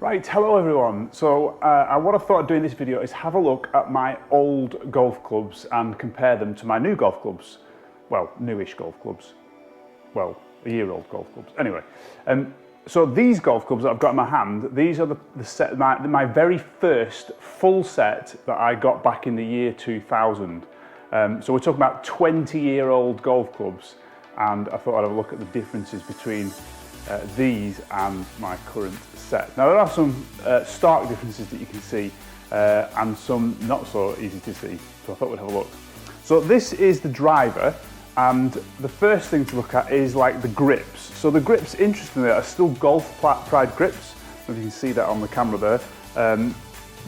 Right, hello everyone. So what I thought I'd do in this video is have a look at my old golf clubs and compare them to my new golf clubs. Well, newish golf clubs. Well, a year-old golf clubs. Anyway, so these golf clubs that I've got in my hand, these are the set, my very first full set that I got back in the year 2000. So we're talking about 20-year-old golf clubs, and I thought I'd have a look at the differences between these and my current set. Now there are some stark differences that you can see and some not so easy to see, so I thought we'd have a look. So this is the driver, and the first thing to look at is like the grips. So the grips, interestingly, are still Golf Pride grips, if you can see that on the camera there.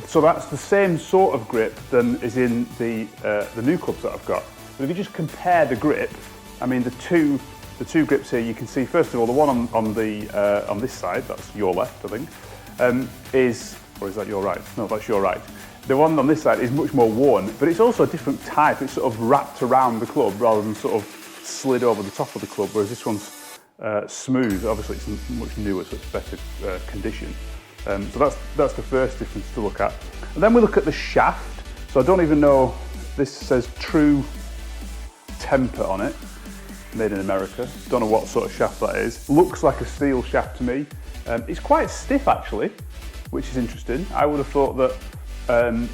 So that's the same sort of grip than is in the new clubs that I've got. But if you just compare the grip, I mean the two grips here, you can see first of all the one on this side, that's your left I think, or is that your right? No, that's your right. The one on this side is much more worn, but it's also a different type. It's sort of wrapped around the club rather than sort of slid over the top of the club, whereas this one's smooth. Obviously it's much newer, so it's better condition. So that's the first difference to look at. And then we look at the shaft. So I don't even know, this says True Temper on it. Made in America. Don't know what sort of shaft that is. Looks like a steel shaft to me. It's quite stiff actually, which is interesting. I would have thought that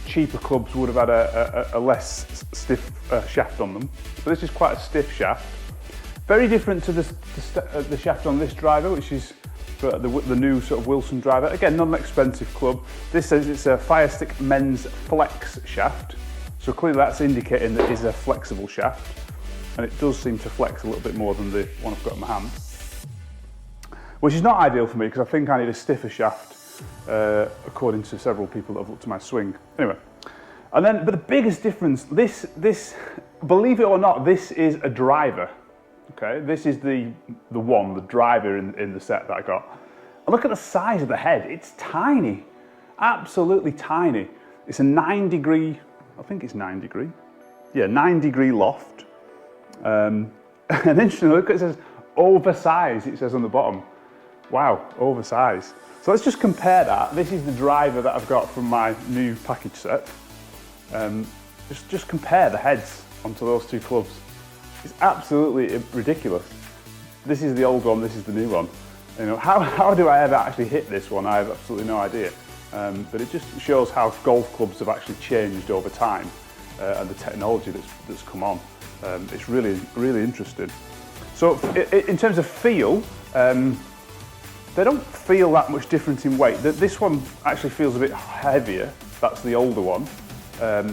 cheaper clubs would have had a less stiff shaft on them. But this is quite a stiff shaft. Very different to the shaft on this driver, which is the new sort of Wilson driver. Again, not an expensive club. This says it's a Firestick Men's Flex shaft. So clearly that's indicating that it is a flexible shaft. And it does seem to flex a little bit more than the one I've got in my hand. Which is not ideal for me because I think I need a stiffer shaft, according to several people that have looked at my swing. Anyway, but the biggest difference, this, believe it or not, this is a driver. Okay, this is the driver in the set that I got. And look at the size of the head, it's tiny, absolutely tiny. It's a 9-degree, I think it's 9 degree. Yeah, 9-degree loft. And interestingly, look, it says oversized, it says on the bottom. Wow, oversized. So let's just compare that. This is the driver that I've got from my new package set. Just compare the heads onto those two clubs. It's absolutely ridiculous. This is the old one, this is the new one. You know, how do I ever actually hit this one? I have absolutely no idea. But it just shows how golf clubs have actually changed over time and the technology that's come on. It's really, really interesting. So in terms of feel, they don't feel that much different in weight. This one actually feels a bit heavier. That's the older one.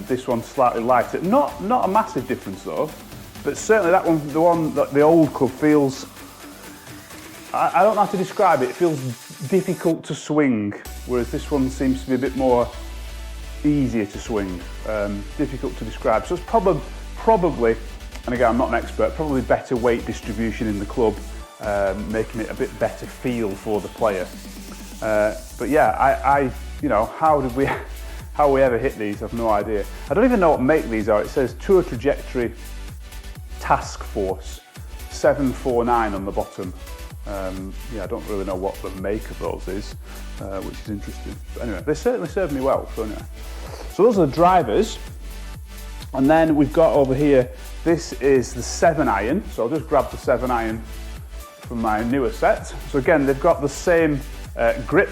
This one's slightly lighter. Not a massive difference though, but certainly that one, the old club feels, I don't know how to describe it. It feels difficult to swing, whereas this one seems to be a bit more easier to swing. Difficult to describe. So it's probably, and again, I'm not an expert, probably better weight distribution in the club, making it a bit better feel for the player. But yeah, you know, how we ever hit these, I've no idea. I don't even know what make these are. It says Tour Trajectory Task Force 749 on the bottom. Yeah, I don't really know what the make of those is, which is interesting. But anyway, they certainly served me well. So anyway, so those are the drivers. And then we've got over here, this is the 7-iron. So I'll just grab the 7-iron from my newer set. So again, they've got the same grip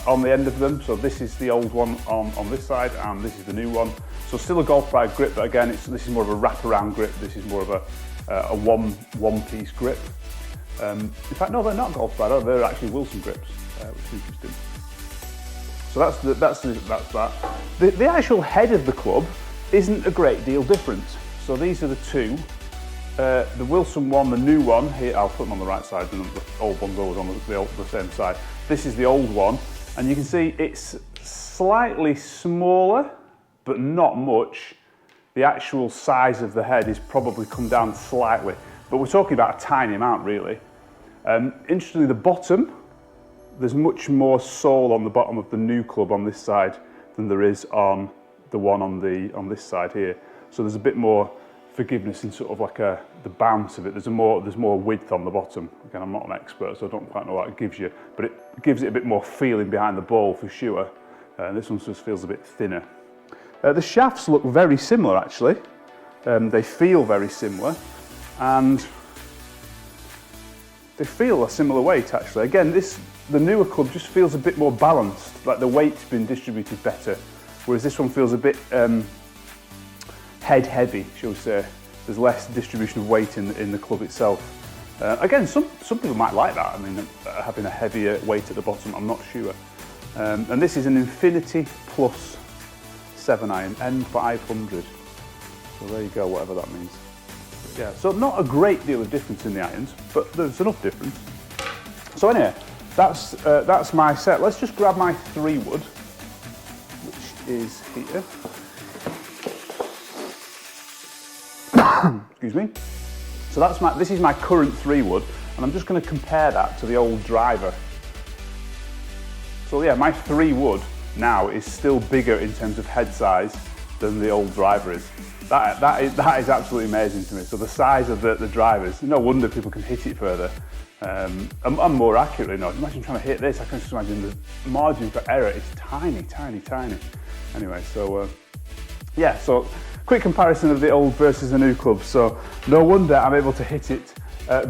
on the end of them. So this is the old one on this side, and this is the new one. So still a Golf Pride grip, but again, this is more of a wraparound grip. This is more of a one-piece grip. In fact, no, they're not Golf Pride. They're actually Wilson grips, which is interesting. So that's that. The actual head of the club isn't a great deal different. So these are the two. The Wilson one, the new one, here, I'll put them on the right side, and the old one's always on the same side. This is the old one, and you can see it's slightly smaller, but not much. The actual size of the head is probably come down slightly, but we're talking about a tiny amount really. Interestingly, the bottom, there's much more sole on the bottom of the new club on this side than there is on the one on this side here. So there's a bit more forgiveness in sort of like the bounce of it. There's more width on the bottom. Again, I'm not an expert, so I don't quite know what it gives you, but it gives it a bit more feeling behind the ball for sure. This one just feels a bit thinner. The shafts look very similar actually. They feel very similar, and they feel a similar weight actually. Again, the newer club just feels a bit more balanced, like the weight's been distributed better, whereas this one feels a bit head heavy, shall we say. There's less distribution of weight in the club itself. Again, some people might like that. I mean, having a heavier weight at the bottom, I'm not sure. And this is an Infinity Plus 7 iron, N500. So there you go, whatever that means. Yeah, so not a great deal of difference in the irons, but there's enough difference. So anyway, that's my set. Let's just grab my 3-wood, which is here. Excuse me. So this is my current 3-wood, and I'm just going to compare that to the old driver. So yeah, my 3-wood now is still bigger in terms of head size than the old driver is. That is absolutely amazing to me. So the size of the drivers, no wonder people can hit it further. And more accurately, no. Imagine trying to hit this, I can just imagine the margin for error is tiny, tiny, tiny. Anyway, so yeah, so quick comparison of the old versus the new club. So no wonder I'm able to hit it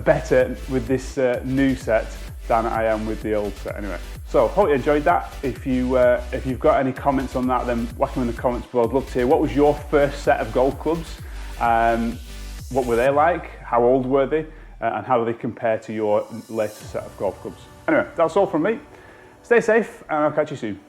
better with this new set than I am with the old set. Anyway, so hope you enjoyed that. If you've got any comments on that, then whack them in the comments below. I'd love to hear, what was your first set of golf clubs? What were they like? How old were they? And how do they compare to your latest set of golf clubs? Anyway, that's all from me. Stay safe, and I'll catch you soon.